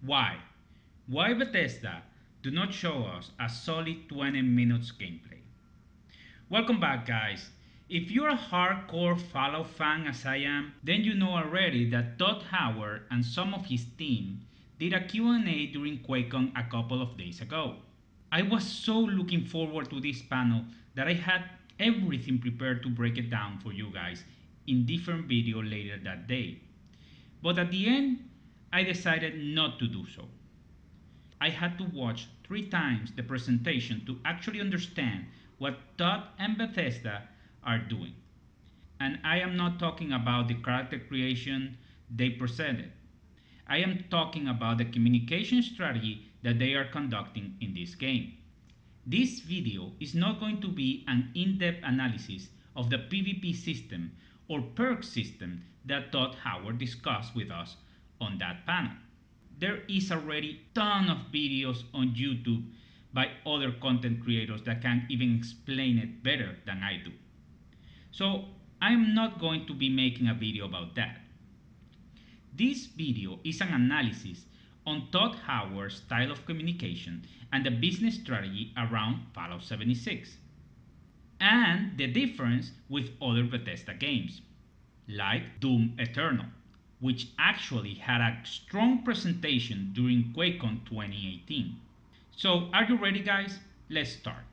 Why? Why Bethesda do not show us a solid 20 minutes gameplay? Welcome back, guys. If you're a hardcore Fallout fan as I am, then you know already that Todd Howard and some of his team did a Q&A during Quakecon a couple of days ago. I was so looking forward to this panel that I had everything prepared to break it down for you guys in different video later that day. But at the end, I decided not to do so. I had to watch 3 times the presentation to actually understand what Todd and Bethesda are doing. And I am not talking about the character creation they presented. I am talking about the communication strategy that they are conducting in this game. This video is not going to be an in-depth analysis of the PvP system or perk system that Todd Howard discussed with us on that panel. There is already a ton of videos on YouTube by other content creators that can even explain it better than I do. So I'm not going to be making a video about that. This video is an analysis on Todd Howard's style of communication and the business strategy around Fallout 76, and the difference with other Bethesda games, like Doom Eternal, which actually had a strong presentation during QuakeCon 2018. So, are you ready, guys? Let's start.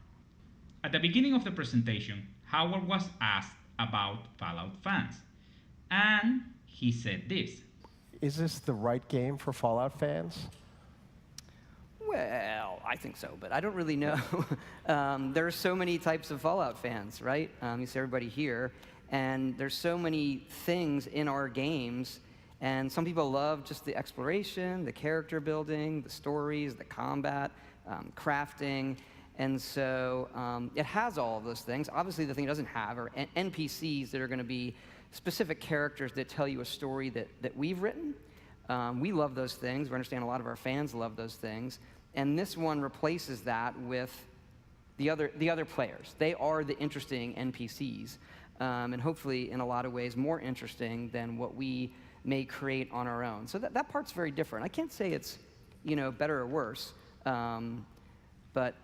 At the beginning of the presentation, Howard was asked about Fallout fans, and he said this. Is this the right game for Fallout fans? Well, I think so, but I don't really know. There are so many types of Fallout fans, right? You see everybody here, and there's so many things in our games, and some people love just the exploration, the character building, the stories, the combat, crafting, and so it has all of those things. Obviously, the thing it doesn't have are NPCs that are going to be specific characters that tell you a story that we've written. We love those things. We understand a lot of our fans love those things. And this one replaces that with the other players. They are the interesting NPCs, and hopefully, in a lot of ways, more interesting than what we may create on our own. So that part's very different. I can't say it's better or worse, but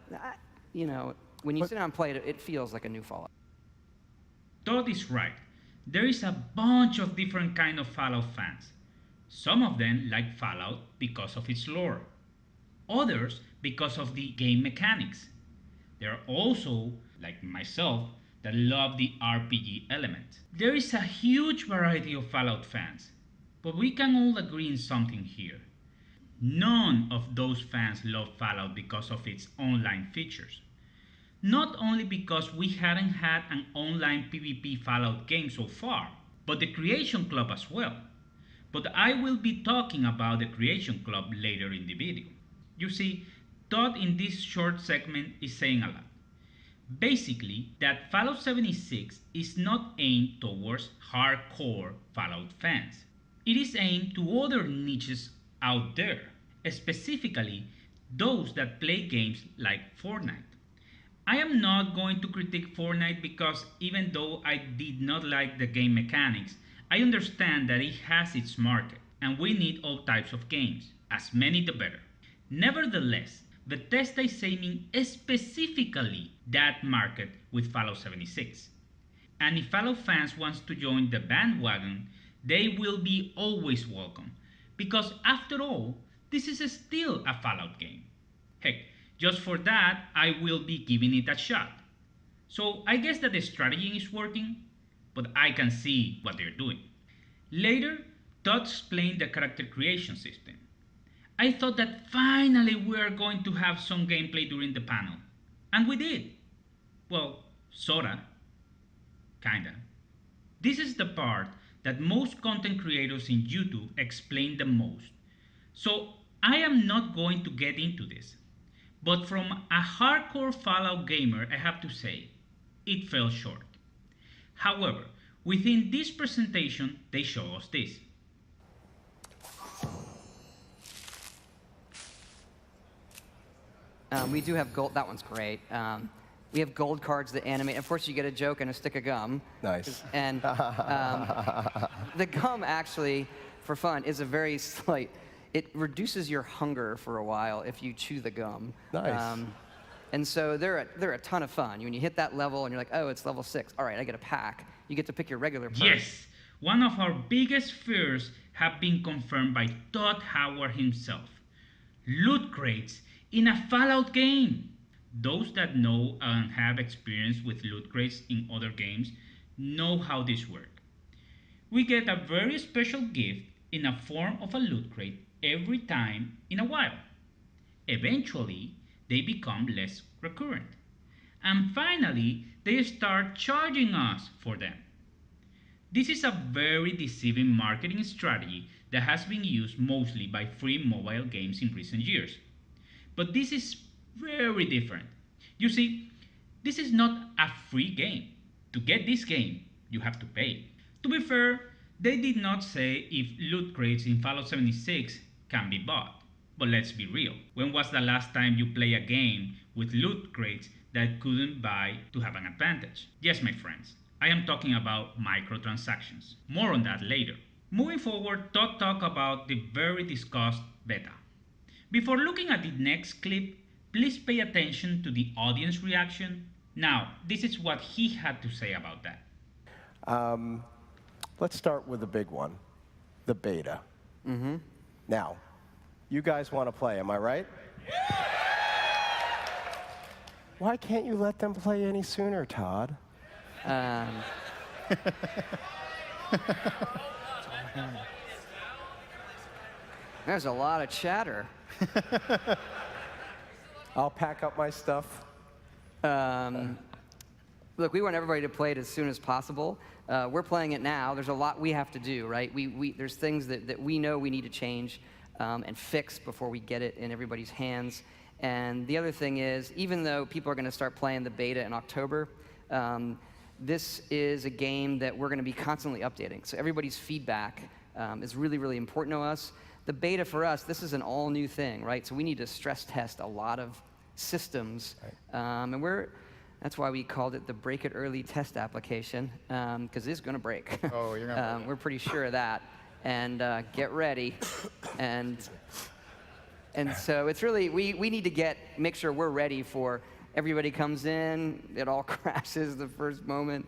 when you sit down and play it, it feels like a new Fallout. Todd is right. There is a bunch of different kind of Fallout fans. Some of them like Fallout because of its lore. Others because of the game mechanics. There are also, like myself, that love the RPG element. There is a huge variety of Fallout fans, but we can all agree on something here. None of those fans love Fallout because of its online features. Not only because we hadn't had an online PvP Fallout game so far, but the Creation Club as well. But I will be talking about the Creation Club later in the video. You see, Todd in this short segment is saying a lot. Basically, that Fallout 76 is not aimed towards hardcore Fallout fans. It is aimed to other niches out there, specifically those that play games like Fortnite. I am not going to critique Fortnite because even though I did not like the game mechanics, I understand that it has its market and we need all types of games, as many the better. Nevertheless, Bethesda is aiming specifically that market with Fallout 76. And if Fallout fans want to join the bandwagon, they will be always welcome, because after all, this is still a Fallout game. Heck, just for that, I will be giving it a shot. So I guess that the strategy is working, but I can see what they're doing. Later, Todd explained the character creation system. I thought that finally we are going to have some gameplay during the panel. And we did. Well, sorta. Kinda. This is the part that most content creators in YouTube explain the most. So I am not going to get into this. But from a hardcore Fallout gamer, I have to say, it fell short. However, within this presentation, they show us this. We do have gold. That one's great. We have gold cards that animate. Of course, you get a joke and a stick of gum. Nice. And the gum, actually, for fun, is a very slight. it reduces your hunger for a while if you chew the gum. Nice. And so they're a ton of fun. When you hit that level and you're like, oh, it's level 6. All right, I get a pack. You get to pick your regular perk. Yes, one of our biggest fears have been confirmed by Todd Howard himself. Loot crates in a Fallout game. Those that know and have experience with loot crates in other games know how this works. We get a very special gift in a form of a loot crate every time in a while. Eventually, they become less recurrent. And finally, they start charging us for them. This is a very deceiving marketing strategy that has been used mostly by free mobile games in recent years. But this is very different. You see, this is not a free game. To get this game, you have to pay. To be fair, they did not say if loot crates in Fallout 76 can be bought. But let's be real. When was the last time you played a game with loot crates that couldn't buy to have an advantage? Yes, my friends, I am talking about microtransactions. More on that later. Moving forward, talk about the very discussed beta. Before looking at the next clip, please pay attention to the audience reaction. Now, this is what he had to say about that. Let's start with the big one, the beta. Now, you guys want to play, am I right? Why can't you let them play any sooner, Todd? There's a lot of chatter. I'll pack up my stuff. Look, we want everybody to play it as soon as possible. We're playing it now. There's a lot we have to do, right? There's things that we know we need to change and fix before we get it in everybody's hands. And the other thing is, even though people are going to start playing the beta in October, this is a game that we're going to be constantly updating. So everybody's feedback is really, really important to us. The beta for us, this is an all-new thing, right? So we need to stress test a lot of systems. And that's why we called it the Break It Early test application, because it's going to break. Oh, you're going to We're pretty sure of that. And get ready. And so it's really, we need to make sure we're ready for everybody comes in, it all crashes the first moment.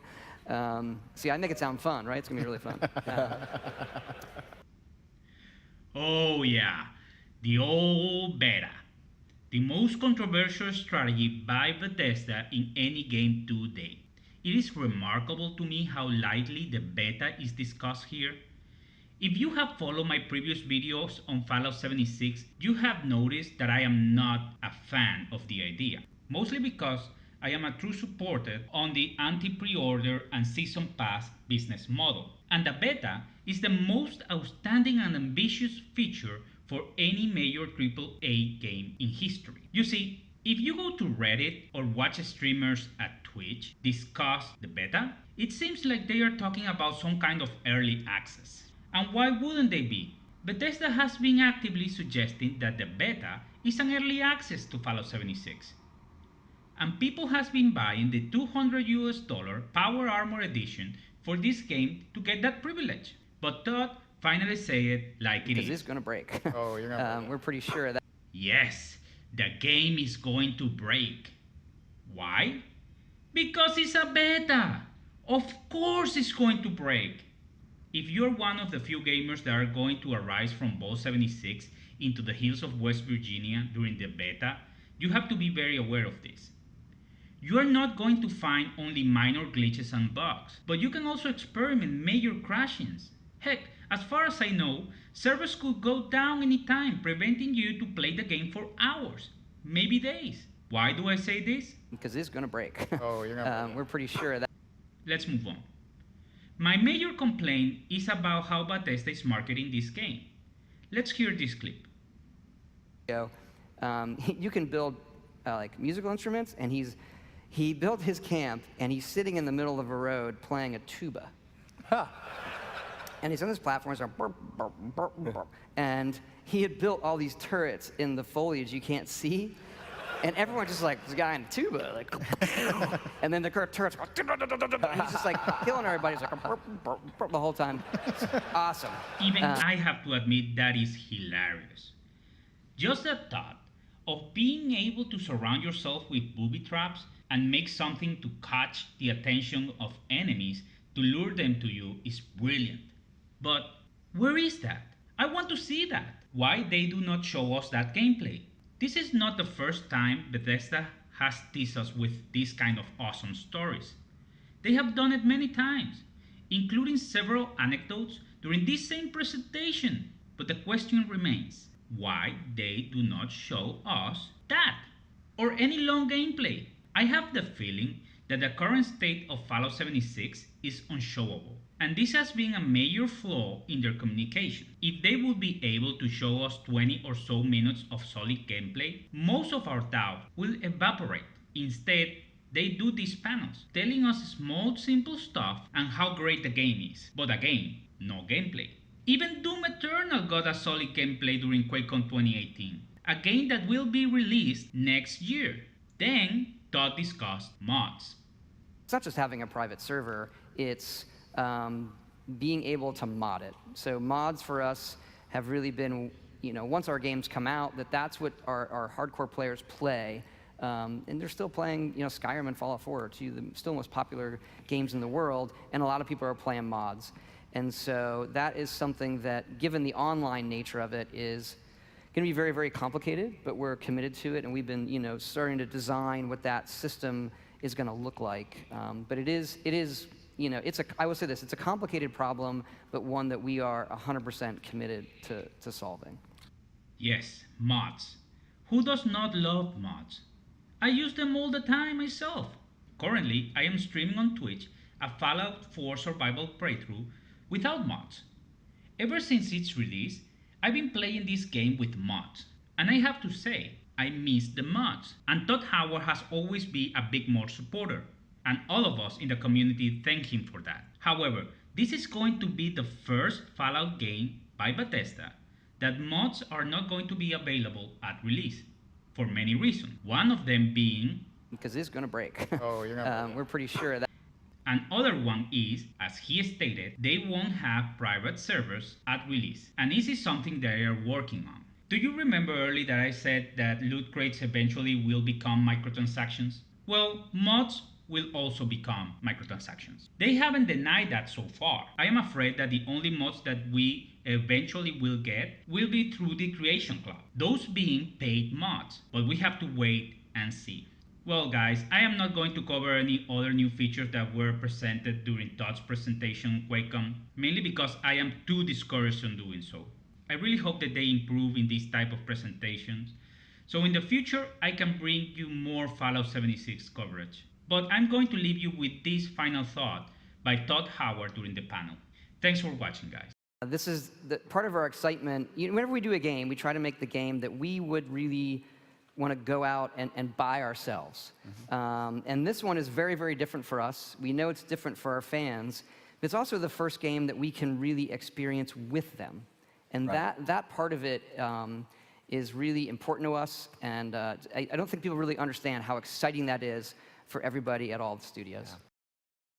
See, I make it sound fun, right? It's going to be really fun. Oh yeah, the old beta. The most controversial strategy by Bethesda in any game to date. It is remarkable to me how lightly the beta is discussed here. If you have followed my previous videos on Fallout 76, you have noticed that I am not a fan of the idea. Mostly because I am a true supporter on the anti-pre-order and season pass business model. And the beta is the most outstanding and ambitious feature for any major AAA game in history. You see, if you go to Reddit or watch streamers at Twitch discuss the beta, it seems like they are talking about some kind of early access. And why wouldn't they be? Bethesda has been actively suggesting that the beta is an early access to Fallout 76. And people has been buying the $200 Power Armor Edition for this game to get that privilege. But Todd finally said it like it is. Because it's going to break. Oh, you're going to We're pretty sure of that. Yes, the game is going to break. Why? Because it's a beta. Of course it's going to break. If you're one of the few gamers that are going to arise from Vault 76 into the hills of West Virginia during the beta, you have to be very aware of this. You are not going to find only minor glitches and bugs, but you can also experiment major crashings. Heck, as far as I know, servers could go down anytime, preventing you to play the game for hours, maybe days. Why do I say this? Because it's going to break. Oh, you're going to We're pretty sure of that. Let's move on. My major complaint is about how Bethesda is marketing this game. Let's hear this clip. You can build like musical instruments, and he built his camp, and he's sitting in the middle of a road playing a tuba. And he's on this platform, he's like, burp, burp, burp, burp. And he had built all these turrets in the foliage you can't see. And everyone just like, this guy in the tuba, like, and then the turrets go, and he's just like killing everybody. He's like, the whole time. It's awesome. Even I have to admit that is hilarious. Just the thought of being able to surround yourself with booby traps and make something to catch the attention of enemies to lure them to you is brilliant. But where is that? I want to see that. Why they do not show us that gameplay? This is not the first time Bethesda has teased us with this kind of awesome stories. They have done it many times, including several anecdotes during this same presentation. But the question remains, why they do not show us that? Or any long gameplay? I have the feeling that the current state of Fallout 76 is unshowable. And this has been a major flaw in their communication. If they would be able to show us 20 or so minutes of solid gameplay, most of our doubt will evaporate. Instead, they do these panels, telling us small, simple stuff and how great the game is. But again, no gameplay. Even Doom Eternal got a solid gameplay during Quakecon 2018, a game that will be released next year. Then, Todd discussed mods. It's not just having a private server, it's being able to mod it. So mods for us have really been, once our games come out, that's what our hardcore players play. And they're still playing, Skyrim and Fallout 4, two of the still most popular games in the world, and a lot of people are playing mods. And so that is something that, given the online nature of it, is going to be very, very complicated, but we're committed to it, and we've been, starting to design what that system is going to look like. But it is, I will say this, it's a complicated problem, but one that we are 100% committed to solving. Yes, mods. Who does not love mods? I use them all the time myself. Currently, I am streaming on Twitch a Fallout 4 survival playthrough without mods. Ever since its release, I've been playing this game with mods, and I have to say, I miss the mods. And Todd Howard has always been a big mod supporter, and all of us in the community thank him for that. However, this is going to be the first Fallout game by Bethesda that mods are not going to be available at release, for many reasons. One of them being, because it's going to break. Oh, you're gonna we're pretty sure of that. another one is, as he stated, they won't have private servers at release, and this is something they are working on. Do you remember earlier that I said that loot crates eventually will become microtransactions? Well, mods will also become microtransactions. They haven't denied that so far. I am afraid that the only mods that we eventually will get will be through the Creation Club, those being paid mods, but we have to wait and see. Well guys, I am not going to cover any other new features that were presented during Todd's presentation QuakeCon, mainly because I am too discouraged on doing so. I really hope that they improve in this type of presentations, so in the future I can bring you more Fallout 76 coverage. But I'm going to leave you with this final thought by Todd Howard during the panel. Thanks for watching, guys. This is part of our excitement. Whenever we do a game, we try to make the game that we would really want to go out and buy ourselves. And this one is very, very different for us. We know it's different for our fans. But it's also the first game that we can really experience with them. And that part of it is really important to us. And I don't think people really understand how exciting that is for everybody at all the studios. Yeah.